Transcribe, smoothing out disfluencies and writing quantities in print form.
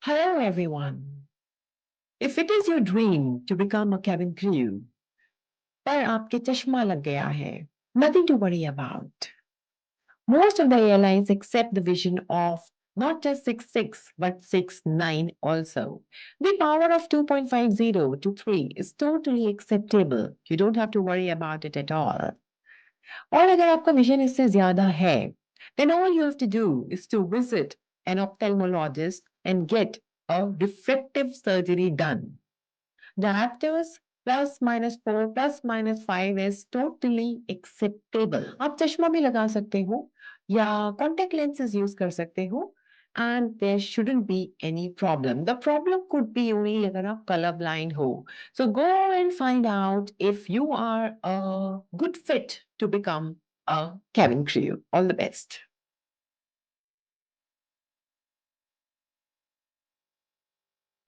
Hello, everyone. If it is your dream to become a cabin crew, पर आपके चश्मा लग गया है, nothing to worry about. Most of the airlines accept the vision of not just 6.6 but 6.9 also. The power of 2.50 to 3 is totally acceptable. You don't have to worry about it at all. और अगर आपका vision इससे ज्यादा है, then all you have to do is to visit an ophthalmologist and get a refractive surgery done. Diopters plus minus 4 plus minus 5 is totally acceptable. आप चश्मा भी लगा सकते हो या contact lenses use कर सकते हो and there shouldn't be any problem. The problem could be only अगर आप color blind हो. So go and find out if you are a good fit to become a cabin crew. All the best.